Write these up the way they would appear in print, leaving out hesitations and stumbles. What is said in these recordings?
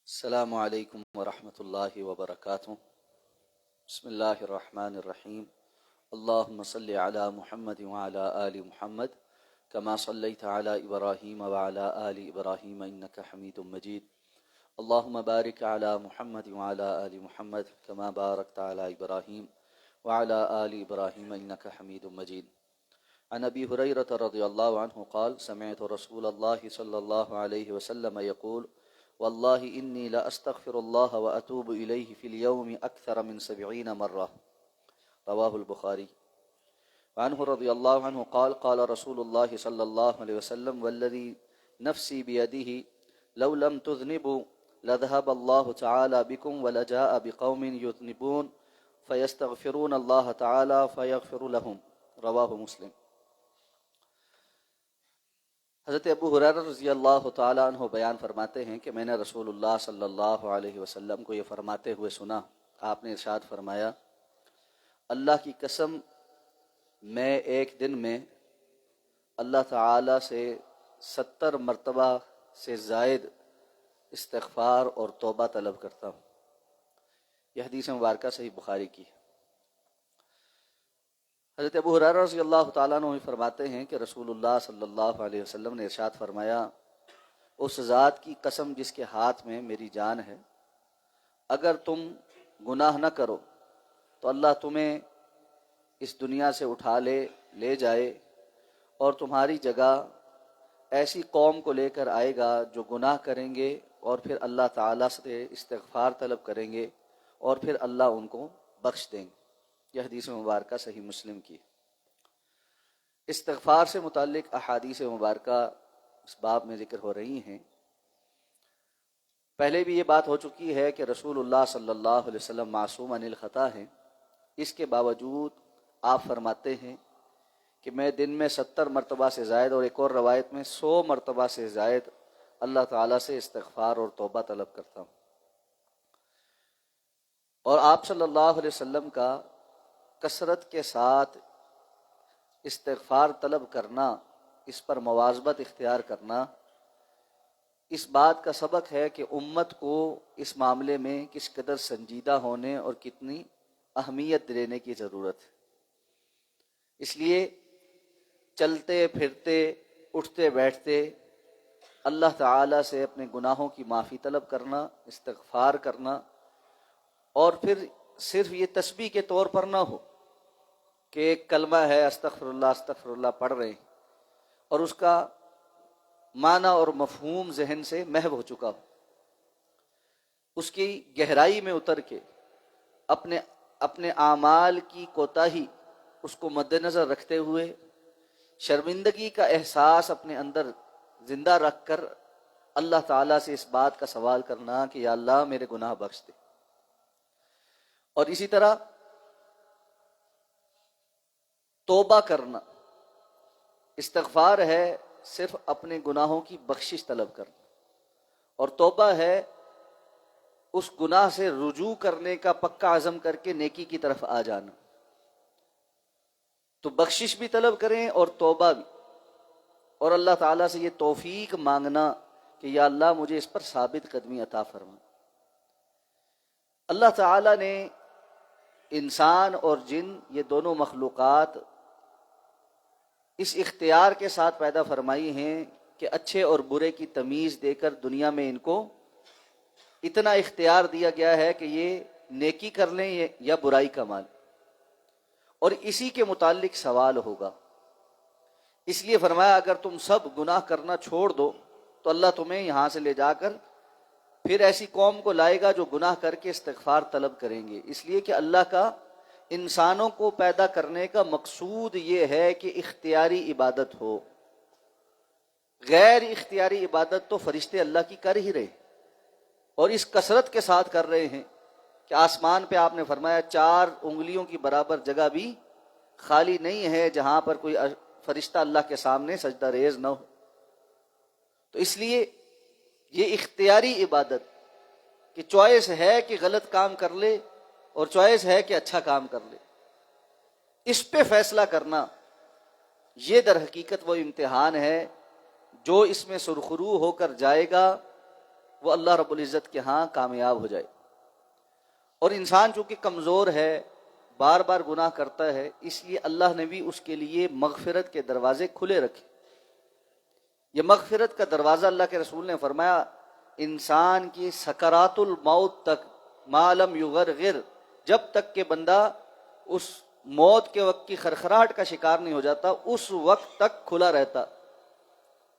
السلام علیکم ورحمۃ اللہ وبرکاتہ۔ بسم اللہ الرحمن الرحیم۔ اللہم صلی علی محمد وعلی آل محمد کما صلیت علی ابراہیم وعلی آل ابراہیم انک حمید مجید۔ اللہم بارک علی محمد وعلی آل محمد کما بارکت علی ابراہیم وعلی آل ابراہیم انک حمید مجید۔ عن ابی ہریرہ رضی اللہ عنہ قال سمعت رسول اللہ صلی اللہ علیہ وسلم یقول واللہ انی لا استغفر اللہ واتوب الیہ فی اليوم اکثر من 70 مرہ، رواہ البخاری۔ وعنہ رضی اللہ عنہ قال قال رسول اللہ صلی اللہ علیہ وسلم والذی نفسی بیدہ لو لم تذنبوا لذهب اللہ تعالی بکم ولجاء بقوم یذنبون فیستغفرون اللہ تعالی فیغفر لهم، رواہ مسلم۔ حضرت ابو ہریرہ رضی اللہ تعالیٰ عنہ بیان فرماتے ہیں کہ میں نے رسول اللہ صلی اللہ علیہ وسلم کو یہ فرماتے ہوئے سنا۔ آپ نے ارشاد فرمایا، اللہ کی قسم میں ایک دن میں اللہ تعالیٰ سے 70 مرتبہ سے زائد استغفار اور توبہ طلب کرتا ہوں۔ یہ حدیث مبارکہ صحیح بخاری کی ہے۔ حضرت ابو ہریرہ رضی اللہ تعالیٰ عنہ فرماتے ہیں کہ رسول اللہ صلی اللہ علیہ وسلم نے ارشاد فرمایا، اس ذات کی قسم جس کے ہاتھ میں میری جان ہے، اگر تم گناہ نہ کرو تو اللہ تمہیں اس دنیا سے اٹھا لے جائے اور تمہاری جگہ ایسی قوم کو لے کر آئے گا جو گناہ کریں گے اور پھر اللہ تعالیٰ سے استغفار طلب کریں گے اور پھر اللہ ان کو بخش دیں گے۔ یہ حدیث مبارکہ صحیح مسلم کی۔ استغفار سے متعلق احادیث مبارکہ اس باب میں ذکر ہو رہی ہیں۔ پہلے بھی یہ بات ہو چکی ہے کہ رسول اللہ صلی اللہ علیہ وسلم معصوم عن الخطا ہیں، اس کے باوجود آپ فرماتے ہیں کہ میں دن میں 70 مرتبہ سے زائد اور ایک اور روایت میں 100 مرتبہ سے زائد اللہ تعالیٰ سے استغفار اور توبہ طلب کرتا ہوں۔ اور آپ صلی اللہ علیہ وسلم کا کثرت کے ساتھ استغفار طلب کرنا، اس پر مواظبت اختیار کرنا، اس بات کا سبق ہے کہ امت کو اس معاملے میں کس قدر سنجیدہ ہونے اور کتنی اہمیت دینے کی ضرورت ہے۔ اس لیے چلتے پھرتے اٹھتے بیٹھتے اللہ تعالیٰ سے اپنے گناہوں کی معافی طلب کرنا، استغفار کرنا، اور پھر صرف یہ تسبیح کے طور پر نہ ہو کہ ایک کلمہ ہے استغفر اللہ پڑھ رہے ہیں اور اس کا معنی اور مفہوم ذہن سے محو ہو چکا ہو، اس کی گہرائی میں اتر کے اپنے اعمال کی کوتاہی اس کو مد نظر رکھتے ہوئے شرمندگی کا احساس اپنے اندر زندہ رکھ کر اللہ تعالیٰ سے اس بات کا سوال کرنا کہ یا اللہ میرے گناہ بخش دے۔ اور اسی طرح توبہ کرنا، استغفار ہے صرف اپنے گناہوں کی بخشش طلب کرنا، اور توبہ ہے اس گناہ سے رجوع کرنے کا پکا عزم کر کے نیکی کی طرف آ جانا۔ تو بخشش بھی طلب کریں اور توبہ بھی، اور اللہ تعالیٰ سے یہ توفیق مانگنا کہ یا اللہ مجھے اس پر ثابت قدمی عطا فرما۔ اللہ تعالیٰ نے انسان اور جن، یہ دونوں مخلوقات اس اختیار کے ساتھ پیدا فرمائی ہیں کہ اچھے اور برے کی تمیز دے کر دنیا میں ان کو اتنا اختیار دیا گیا ہے کہ یہ نیکی کر لیں یا برائی کما لیں، اور اسی کے متعلق سوال ہوگا۔ اس لیے فرمایا اگر تم سب گناہ کرنا چھوڑ دو تو اللہ تمہیں یہاں سے لے جا کر پھر ایسی قوم کو لائے گا جو گناہ کر کے استغفار طلب کریں گے۔ اس لیے کہ اللہ کا انسانوں کو پیدا کرنے کا مقصود یہ ہے کہ اختیاری عبادت ہو، غیر اختیاری عبادت تو فرشتے اللہ کی کر ہی رہے، اور اس کثرت کے ساتھ کر رہے ہیں کہ آسمان پہ آپ نے فرمایا 4 انگلیوں کی برابر جگہ بھی خالی نہیں ہے جہاں پر کوئی فرشتہ اللہ کے سامنے سجدہ ریز نہ ہو۔ تو اس لیے یہ اختیاری عبادت کہ چوائس ہے کہ غلط کام کر لے اور چوائس ہے کہ اچھا کام کر لے، اس پہ فیصلہ کرنا، یہ در حقیقت وہ امتحان ہے جو اس میں سرخرو ہو کر جائے گا وہ اللہ رب العزت کے ہاں کامیاب ہو جائے۔ اور انسان چونکہ کمزور ہے، بار بار گناہ کرتا ہے، اس لیے اللہ نے بھی اس کے لیے مغفرت کے دروازے کھلے رکھے۔ یہ مغفرت کا دروازہ اللہ کے رسول نے فرمایا انسان کی سکرات الموت تک، ما لم یغرغر، جب تک کہ بندہ اس موت کے وقت کی خرخراہٹ کا شکار نہیں ہو جاتا، اس وقت تک کھلا رہتا۔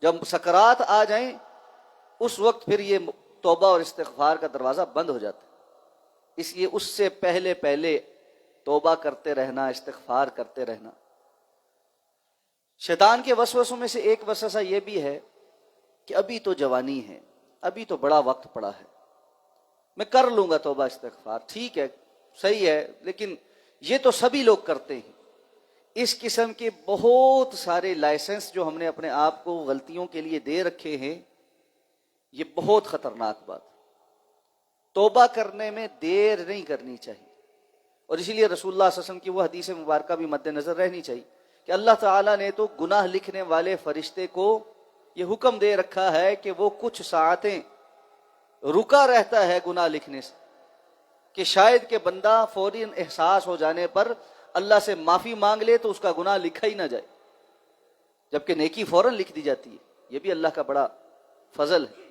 جب سکرات آ جائیں اس وقت پھر یہ توبہ اور استغفار کا دروازہ بند ہو جاتا ہے۔ اس لیے اس سے پہلے پہلے توبہ کرتے رہنا، استغفار کرتے رہنا۔ شیطان کے وسوسوں میں سے ایک وسوسہ یہ بھی ہے کہ ابھی تو جوانی ہے، ابھی تو بڑا وقت پڑا ہے، میں کر لوں گا توبہ استغفار، ٹھیک ہے صحیح ہے، لیکن یہ تو سبھی لوگ کرتے ہیں۔ اس قسم کے بہت سارے لائسنس جو ہم نے اپنے آپ کو غلطیوں کے لیے دے رکھے ہیں، یہ بہت خطرناک بات۔ توبہ کرنے میں دیر نہیں کرنی چاہیے، اور اسی لیے رسول اللہ صلی اللہ علیہ وسلم کی وہ حدیث مبارکہ بھی مد نظر رہنی چاہیے کہ اللہ تعالیٰ نے تو گناہ لکھنے والے فرشتے کو یہ حکم دے رکھا ہے کہ وہ کچھ ساعتیں رکا رہتا ہے گناہ لکھنے سے، کہ شاید کہ بندہ فوری احساس ہو جانے پر اللہ سے معافی مانگ لے تو اس کا گناہ لکھا ہی نہ جائے، جبکہ نیکی فوراً لکھ دی جاتی ہے۔ یہ بھی اللہ کا بڑا فضل ہے۔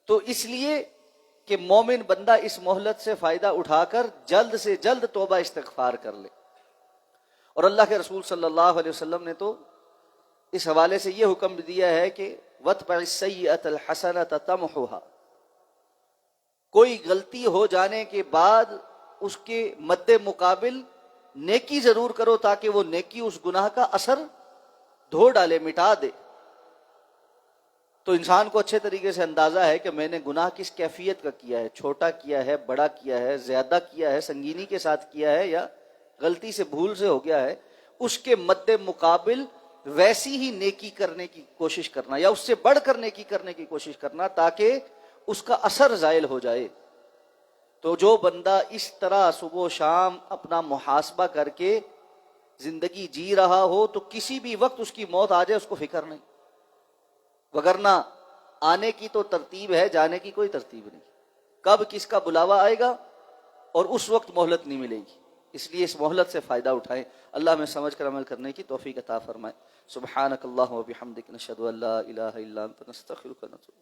تو اس لیے کہ مومن بندہ اس مہلت سے فائدہ اٹھا کر جلد سے جلد توبہ استغفار کر لے۔ اور اللہ کے رسول صلی اللہ علیہ وسلم نے تو اس حوالے سے یہ حکم دیا ہے کہ وَاتْبَعِ السَّيِّئَةَ الْحَسَنَةَ تَمْحُوهَا، کوئی غلطی ہو جانے کے بعد اس کے مد مقابل نیکی ضرور کرو تاکہ وہ نیکی اس گناہ کا اثر دھو ڈالے، مٹا دے۔ تو انسان کو اچھے طریقے سے اندازہ ہے کہ میں نے گناہ کس کیفیت کا کیا ہے، چھوٹا کیا ہے، بڑا کیا ہے، زیادہ کیا ہے، سنگینی کے ساتھ کیا ہے، یا غلطی سے بھول سے ہو گیا ہے۔ اس کے مد مقابل ویسی ہی نیکی کرنے کی کوشش کرنا، یا اس سے بڑھ کر نیکی کرنے کی کوشش کرنا تاکہ اس کا اثر زائل ہو جائے۔ تو جو بندہ اس طرح صبح و شام اپنا محاسبہ کر کے زندگی جی رہا ہو تو کسی بھی وقت اس کی موت آ جائے اس کو فکر نہیں، وگرنہ آنے کی تو ترتیب ہے، جانے کی کوئی ترتیب نہیں۔ کب کس کا بلاوا آئے گا اور اس وقت مہلت نہیں ملے گی، اس لیے اس مہلت سے فائدہ اٹھائیں۔ اللہ ہمیں سمجھ کر عمل کرنے کی توفیق عطا فرمائے۔ سبحانک اللہم و بحمدک، نشہد ان لا الہ الا انت، نستغفرک و نتوب۔